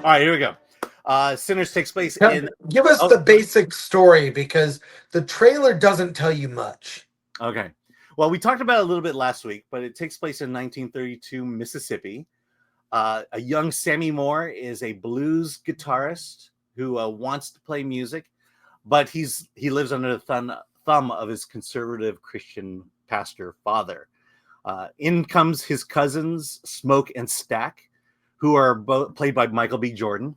All right, here we go. Sinners takes place Now, in. give us Oh, the basic story because the trailer doesn't tell you much. okay. Well, we talked about it a little bit last week, but it takes place in 1932 Mississippi. A young Sammy Moore is a blues guitarist who wants to play music, but he lives under the thumb of his conservative Christian pastor father. In comes his cousins Smoke and Stack, who are both played by Michael B. Jordan,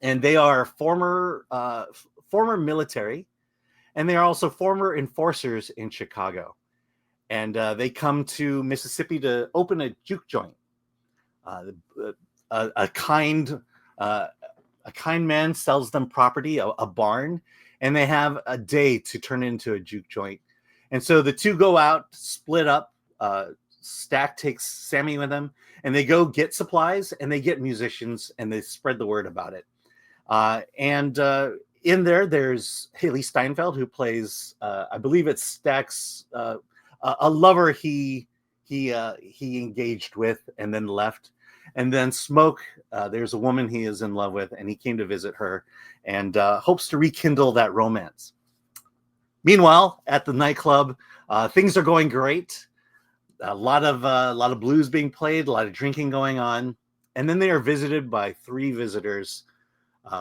and they are former military, and they are also former enforcers in Chicago. And they come to Mississippi to open a juke joint. Uh, a kind man sells them property, a barn, and they have a day to turn it into a juke joint. And so the two go out, split up. Stack takes Sammy with them, and they go get supplies, and they get musicians, and they spread the word about it. And in there's Haley Steinfeld, who plays, I believe it's Stack's a lover he engaged with and then left. And then Smoke, there's a woman he is in love with, and he came to visit her and hopes to rekindle that romance. Meanwhile, at the nightclub, things are going great. A lot of blues being played, a lot of drinking going on, and then they are visited by three visitors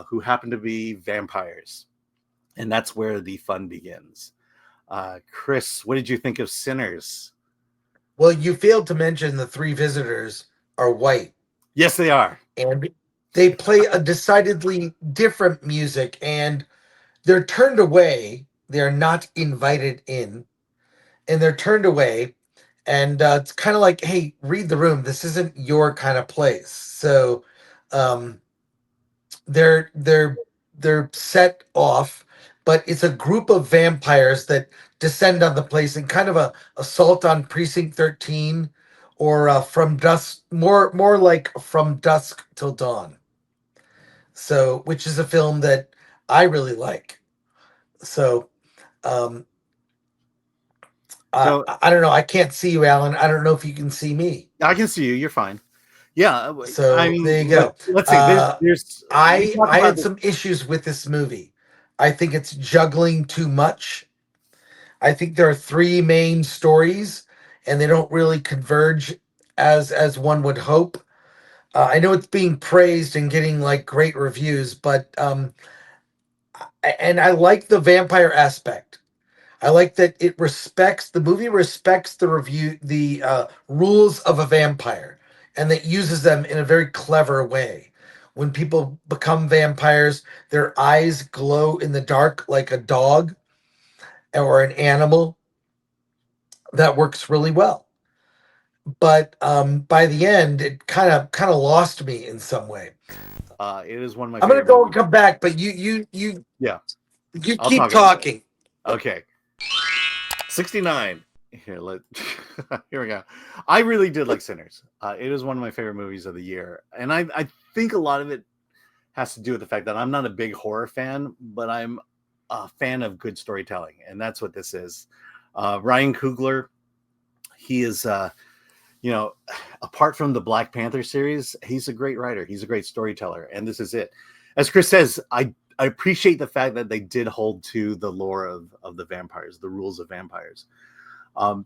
who happen to be vampires, and that's where the fun begins. Chris, what did you think of Sinners? Well, you failed to mention the three visitors are white. Yes, they are. And they play a decidedly different music, and they're turned away. They're not invited in, and they're turned away. And it's kind of like, hey, read the room. This isn't your kind of place. So um, they're they're set off, but it's a group of vampires that descend on the place in kind of a assault on Precinct 13, or from dusk, more like From Dusk Till Dawn. So, which is a film that I really like. So, um, So I don't know. I can't see you, Alan. I don't know if you can see me. I can see you. You're fine. Yeah, I So mean, there you go. let's see. There's we talk I about had this. some issues with this movie. I think it's juggling too much. I think there are three main stories, and they don't really converge as one would hope. I know it's being praised and getting like great reviews, but and I like the vampire aspect. I like that the movie respects the rules of a vampire, and that uses them in a very clever way. When people become vampires, their eyes glow in the dark like a dog or an animal. That works really well. But by the end, it kind of lost me in some way. It is one of my I'm gonna favorite go and movies. come back, but Yeah, you I'll keep talk about talking. it. Okay, 69. Here, here we go. I really did like Sinners. It is one of my favorite movies of the year, and I think a lot of it has to do with the fact that I'm not a big horror fan, but I'm a fan of good storytelling, and that's what this is. Ryan Coogler, he is, you know, apart from the Black Panther series, he's a great writer. He's a great storyteller, and this is it. As Chris says, I appreciate the fact that they did hold to the lore of the vampires, the rules of vampires. Um,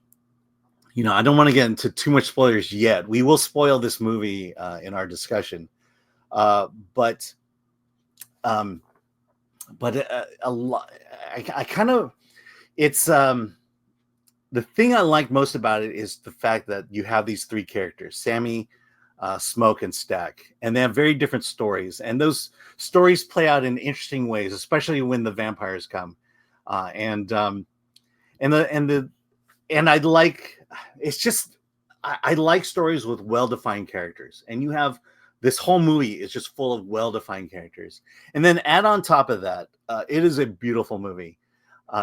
I don't want to get into too much spoilers yet. We will spoil this movie in our discussion, uh, but um, a lot. I kind of it's the thing I like most about it is the fact that you have these three characters: Sammy, Smoke, and Stack, and they have very different stories, and those stories play out in interesting ways, especially when the vampires come, uh, and um, and I like it's just I like stories with well-defined characters, and you have this whole movie is just full of well-defined characters, and then add on top of that, it is a beautiful movie.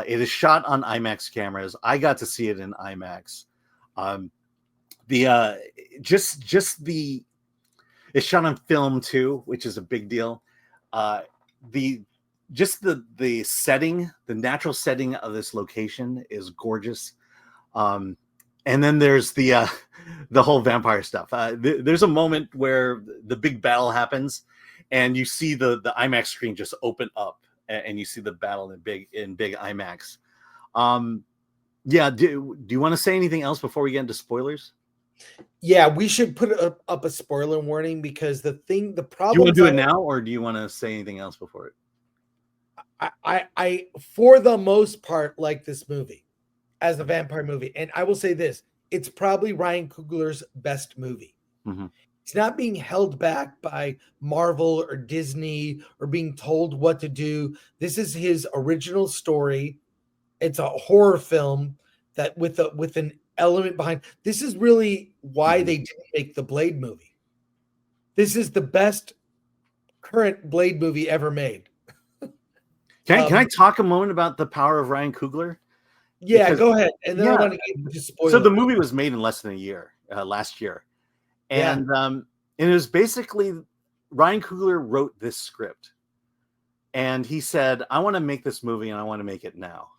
It is shot on IMAX cameras. I got to see it in IMAX. Um, the just the It's shot on film too, which is a big deal. Uh, the just the setting, the natural setting of this location is gorgeous. Um, and then there's the whole vampire stuff. There's a moment where the big battle happens, and you see the IMAX screen just open up, and you see the battle in big IMAX. Yeah, do you want to say anything else before we get into spoilers? Yeah, we should put up a spoiler warning, because the Do you want to problems do it now, or do you want to say anything else before it? I for the most part like this movie as a vampire movie, and I will say this: it's probably Ryan Coogler's best movie. Mhm. It's not being held back by Marvel or Disney or being told what to do. This is his original story. It's a horror film that with an element behind. This is really why Mhm. they didn't make the Blade movie. This is the best current Blade movie ever made. Can I talk a moment about the power of Ryan Coogler? Yeah, Because go ahead, and then I yeah, want to get into so the spoilers. movie was made in less than a year, last year, Yeah, and it was basically Ryan Coogler wrote this script, and he said, "I want to make this movie, and I want to make it now."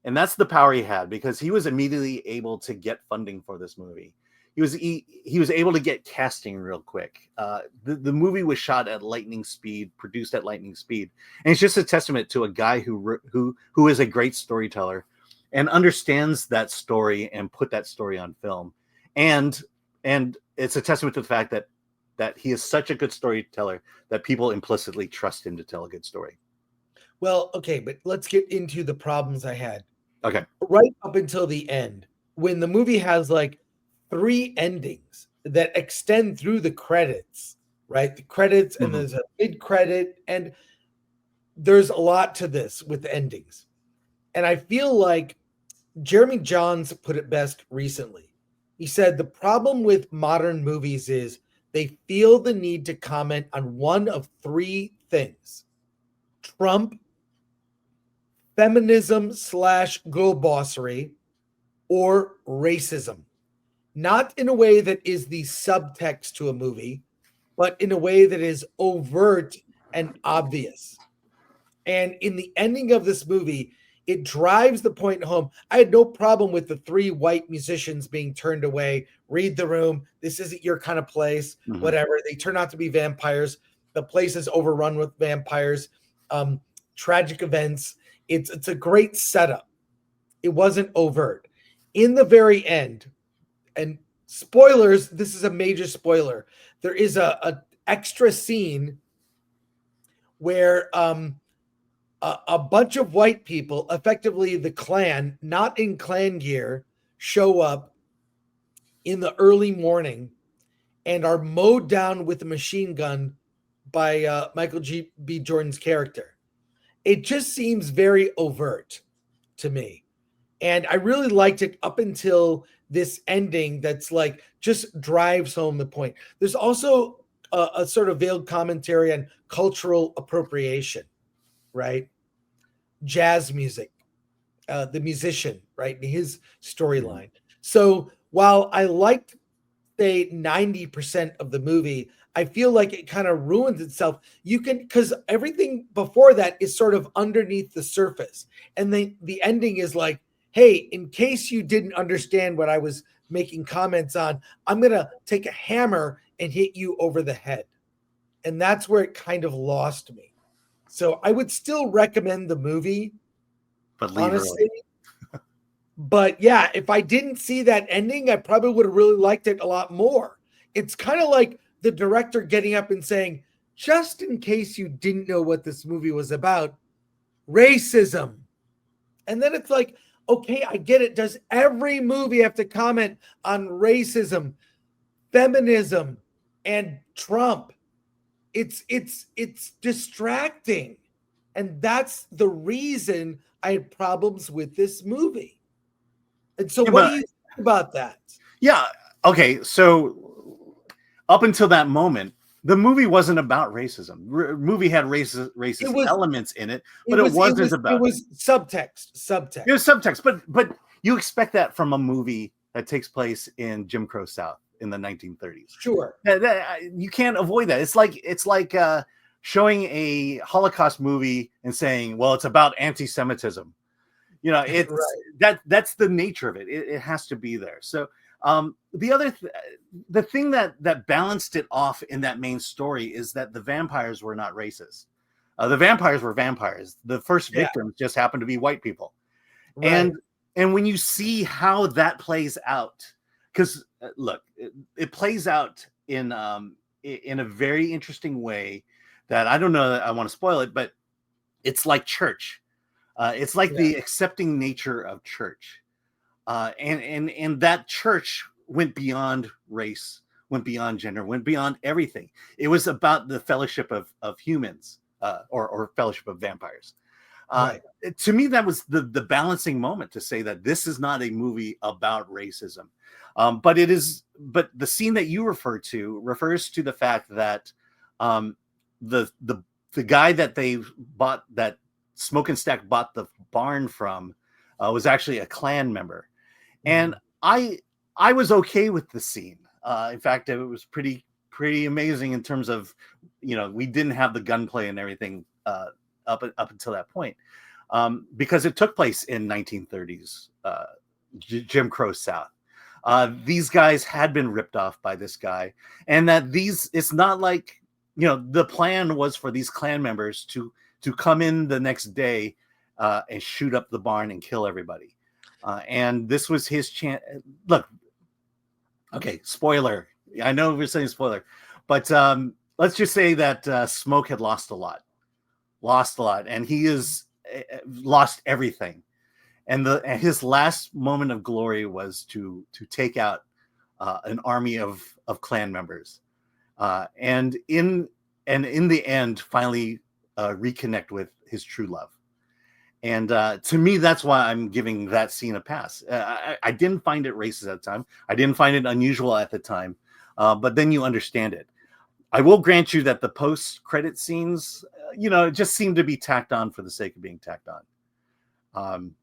And that's the power he had, because he was immediately able to get funding for this movie. He was able to get casting real quick. The movie was shot at lightning speed, produced at lightning speed, and it's just a testament to a guy who is a great storyteller and understands that story and put that story on film. And it's a testament to the fact that he is such a good storyteller that people implicitly trust him to tell a good story. well, okay, but let's get into the problems I had. Okay. Right up until the end, when the movie has like 3 endings that extend through the credits, right? The credits, and Mhm. there's a mid credit, and there's a lot to this with the endings. And I feel like Jeremy Johns put it best recently. He said the problem with modern movies is they feel the need to comment on one of 3 things: Trump, feminism / girl bossery, or racism. Not in a way that is the subtext to a movie, but in a way that is overt and obvious. And in the ending of this movie, it drives the point home. I had no problem with the 3 white musicians being turned away. Read the room. This isn't your kind of place. Mhm. Whatever. They turn out to be vampires. The place is overrun with vampires. Um, Tragic events. It's a great setup. It wasn't overt. In the very end, and spoilers, this is a major spoiler. There is a extra scene where a bunch of white people, effectively the Klan, not in Klan gear, show up in the early morning and are mowed down with a machine gun by Michael B. Jordan's character. It just seems very overt to me. And I really liked it up until this ending that's like just drives home the point. There's also a sort of veiled commentary on cultural appropriation, right? Jazz music, the musician, right? And his Mhm. storyline. So while I liked, say, 90% of the movie, I feel like it kind of ruins itself. You can, because everything before that is sort of underneath the surface. And the ending is like, hey, in case you didn't understand what I was making comments on, I'm going to take a hammer and hit you over the head. And that's where it kind of lost me. So I would still recommend the movie, But leave honestly. early. But yeah, if I didn't see that ending, I probably would have really liked it a lot more. It's kind of like the director getting up and saying, just in case you didn't know what this movie was about, racism. And then it's like, okay, I get it. Does every movie have to comment on racism, feminism, and Trump? It's distracting. And that's the reason I had problems with this movie. And so, Yeah, what do but you think about that? yeah, okay. So up until that moment, the movie wasn't about racism. Movie had It racist was, elements in it, it but it was, it wasn't was, it about. was subtext, It was subtext. subtext, but you expect that from a movie that takes place in Jim Crow South in the 1930s. Sure. You can't avoid that. It's like showing a Holocaust movie and saying, "Well, it's about anti-Semitism." It's Right. that's the nature of it. It has to be there. So The thing that balanced it off in that main story is that the vampires were not racist. The vampires were vampires. The first victims just happened to be white people. Right. And when you see how that plays out, because look, it plays out in a very interesting way that I don't know that I want to spoil it, but it's like church. It's like the accepting nature of church, and that church went beyond race, went beyond gender, went beyond everything. It was about the fellowship of humans, or fellowship of vampires. To me, that was the balancing moment to say that this is not a movie about racism, but it is. But the scene that you refer to refers to the fact that the guy that they bought, that Smoke and Stack bought the barn from, was actually a Klan member, and I was okay with the scene. In fact, it was pretty amazing in terms of, we didn't have the gunplay and everything up until that point, because it took place in 1930s Jim Crow South. These guys had been ripped off by this guy, and that it's not like, the plan was for these Klan members to come in the next day and shoot up the barn and kill everybody. And this was his chance. Look, okay, spoiler. I know we're saying spoiler, but let's just say that Smoke had lost a lot, and he is lost everything. And his last moment of glory was to take out an army of Klan members, and in the end, finally reconnect with his true love. And to me, that's why I'm giving that scene a pass. I didn't find it racist at the time. I didn't find it unusual at the time, but then you understand it. I will grant you that the post-credit scenes, just seem to be tacked on for the sake of being tacked on.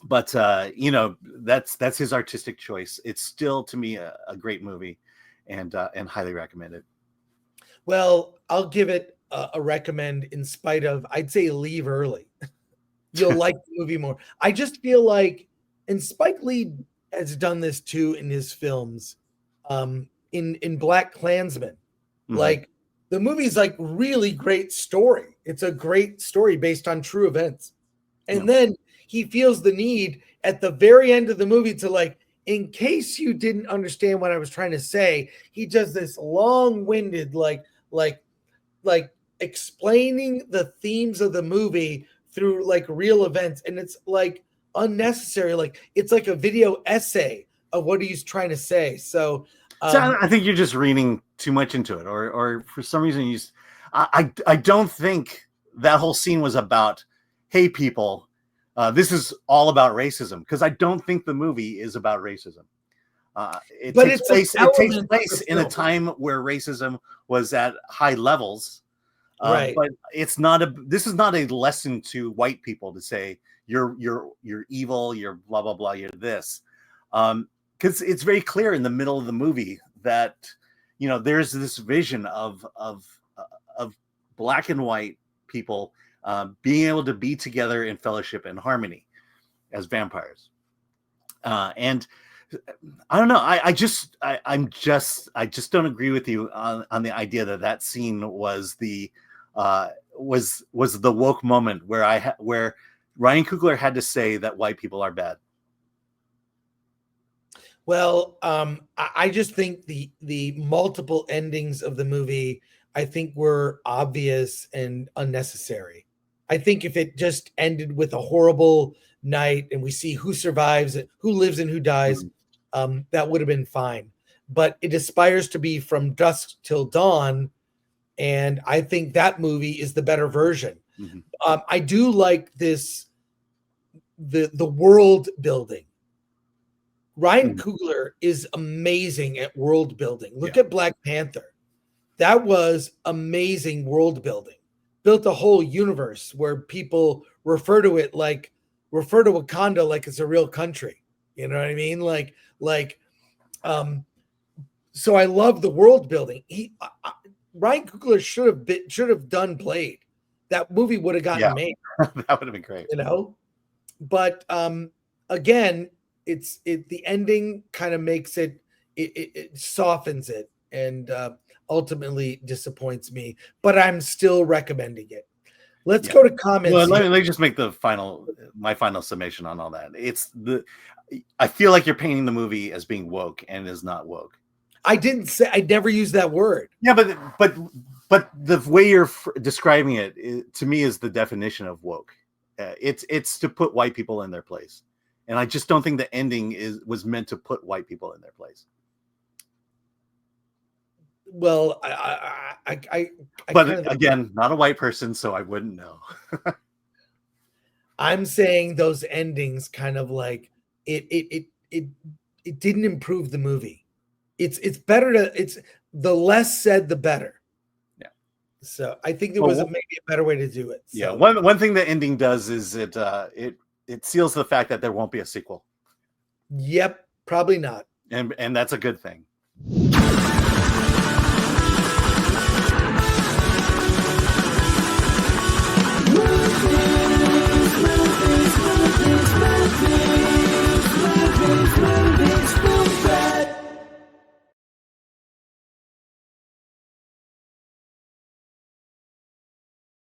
But that's his artistic choice. It's still, to me, a great movie, and highly recommended. Well, I'll give it a recommend in spite of, I'd say, leave early. You'll like the movie more. I just feel like, and Spike Lee has done this too in his films, in Black Klansman. Mm-hmm. Like, the movie's like really great story. It's a great story based on true events. And then he feels the need at the very end of the movie to, like, in case you didn't understand what I was trying to say, he does this long-winded, like explaining the themes of the movie through like real events, and it's like unnecessary. Like, it's like a video essay of what he's trying to say. So I think you're just reading too much into it, or for some reason I don't think that whole scene was about, hey people, this is all about racism, because I don't think the movie is about racism. It takes place in a time where racism was at high levels. Right. But this is not a lesson to white people to say you're evil, you're blah blah blah, you're this, because it's very clear in the middle of the movie that there's this vision of black and white people being able to be together in fellowship and harmony as vampires, and I don't know. I just don't agree with you on the idea that scene was the woke moment where Ryan Coogler had to say that white people are bad. Well, I just think the multiple endings of the movie, I think, were obvious and unnecessary. I think if it just ended with a horrible night and we see who survives, who lives and who dies, that would have been fine. But it aspires to be from dusk till dawn, and I think that movie is the better version. I do like the world building. Ryan Coogler is amazing at world building. Look at Black Panther. That was amazing world building. Built a whole universe where people refer to Wakanda like it's a real country. You know what I mean? So I love the world building. Ryan Coogler should have done Blade. That movie would have gotten made. That would have been great. But again, the ending kind of makes it softens it, and ultimately disappoints me, but I'm still recommending it. Let's go to comments. Well, let me just make my final summation on all that. I feel like you're painting the movie as being woke, and is not woke. I never used that word. Yeah, but the way you're describing it, to me, is the definition of woke. It's to put white people in their place, and I just don't think the ending was meant to put white people in their place. Well, but again, not a white person, so I wouldn't know. I'm saying those endings kind of like it didn't improve the movie. It's better it's the less said, the better. Yeah. So I think there was maybe a better way to do it. So. Yeah. One thing the ending does is it seals the fact that there won't be a sequel. Yep. Probably not. And that's a good thing.